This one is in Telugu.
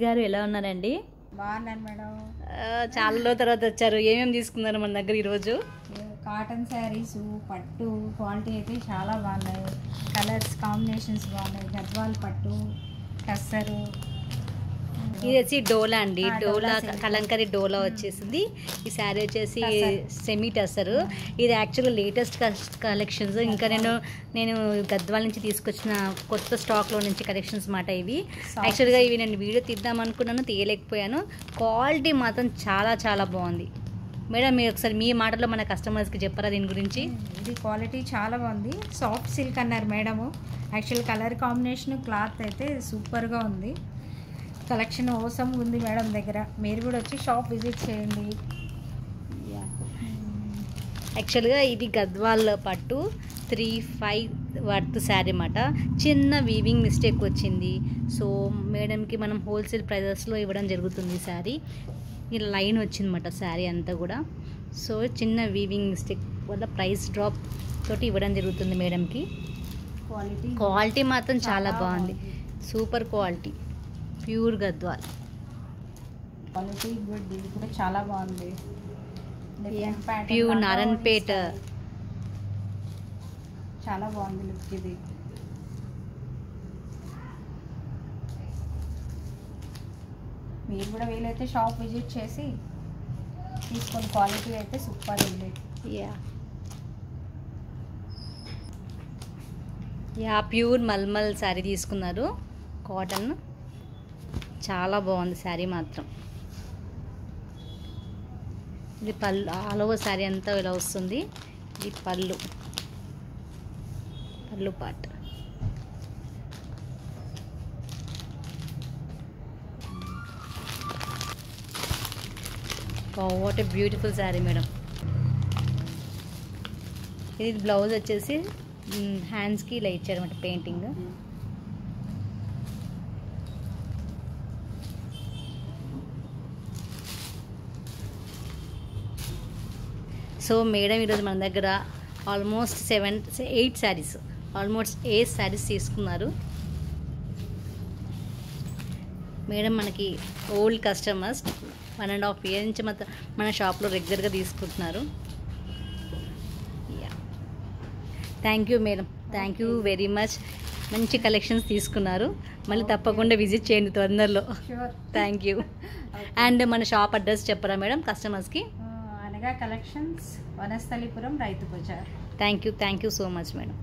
గారు ఎలా ఉన్నారండి? బాగున్నాను మేడం. చాలా రోజుల తర్వాత వచ్చారు. ఏమేమి తీసుకున్నారు మన దగ్గర ఈరోజు? కాటన్ శారీస్, పట్టు క్వాలిటీ అయితే చాలా బాగున్నాయి. కలర్స్ కాంబినేషన్స్ బాగున్నాయి. గద్వాల్ పట్టు, టస్సరు. ఇది వచ్చి డోలా అండి. డోలా కలంకరీ డోలా వచ్చేసింది. ఈ శారీ వచ్చేసి సెమీ టస్సరు. ఇది యాక్చువల్గా లేటెస్ట్ కలెక్షన్స్. ఇంకా నేను గద్వాల నుంచి తీసుకొచ్చిన కొత్త స్టాక్లో నుంచి కలెక్షన్స్ మాట ఇవి. యాక్చువల్గా ఇవి నేను వీడియో తీద్దాం అనుకున్నాను, తీయలేకపోయాను. క్వాలిటీ మాత్రం చాలా చాలా బాగుంది. మేడం మీరు ఒకసారి మీ మాటలో మన కస్టమర్స్కి చెప్పారా దీని గురించి? ఇది క్వాలిటీ చాలా బాగుంది. సాఫ్ట్ సిల్క్ అన్నారు madam. Actual colour combination cloth అయితే సూపర్గా ఉంది. కలెక్షన్ ఓసమ్ ఉంది మేడం దగ్గర. మీరు కూడా వచ్చి షాప్ విజిట్ చేయండి. యాక్చువల్గా ఇది గద్వాల్ పట్టు 3,500 వర్త్ శారీ అన్నమాట. చిన్న వీవింగ్ మిస్టేక్ వచ్చింది. సో మేడంకి మనం హోల్సేల్ ప్రైజెస్లో ఇవ్వడం జరుగుతుంది. శారీ ఈ లైన్ వచ్చిందన్నమాట శారీ అంతా కూడా. సో చిన్న వీవింగ్ మిస్టేక్ వల్ల ప్రైస్ డ్రాప్ తోటి ఇవ్వడం జరుగుతుంది మేడంకి. క్వాలిటీ మాత్రం చాలా బాగుంది. Super quality, pure Gadwal quality good. ఇది కూడా చాలా బాగుంది. ప్యూర్ నారాయణపేట. చాలా బాగుంది లుక్. ఇది మీరు కూడా వీలైతే షాప్ విజిట్ చేసి తీసుకొని క్వాలిటీ అయితే సూపర్ ఉంది. ప్యూర్ మల్మల్ శారీ తీసుకున్నారు. కాటన్ చాలా బాగుంది శారీ మాత్రం. ఇది పళ్ళు, ఆల్ ఓవర్ శారీ అంతా ఇలా వస్తుంది. ఇది పళ్ళు part. What a beautiful sari madam. ఇది బ్లౌజ్ వచ్చేసి హ్యాండ్స్కి ఇలా ఇచ్చారన్నమాట పెయింటింగ్. సో మేడం ఈరోజు మన దగ్గర ఆల్మోస్ట్ 8 శారీస్, ఆల్మోస్ట్ 8 శారీస్ తీసుకున్నారు. మేడం మనకి ఓల్డ్ కస్టమర్స్, 1.5 years నుంచి మన షాప్లో రెగ్యులర్గా తీసుకుంటున్నారు. Thank you madam, thank you very much. మంచి కలెక్షన్స్ తీసుకున్నారు. మళ్ళీ తప్పకుండా విజిట్ చేయండి తొందరలో. Thank you. అండ్ మన షాప్ అడ్రస్ చెప్పరా మేడం కస్టమర్స్కి? అనగా collections, Vanasthalipuram, Rythu Bazar. Thank you so much madam.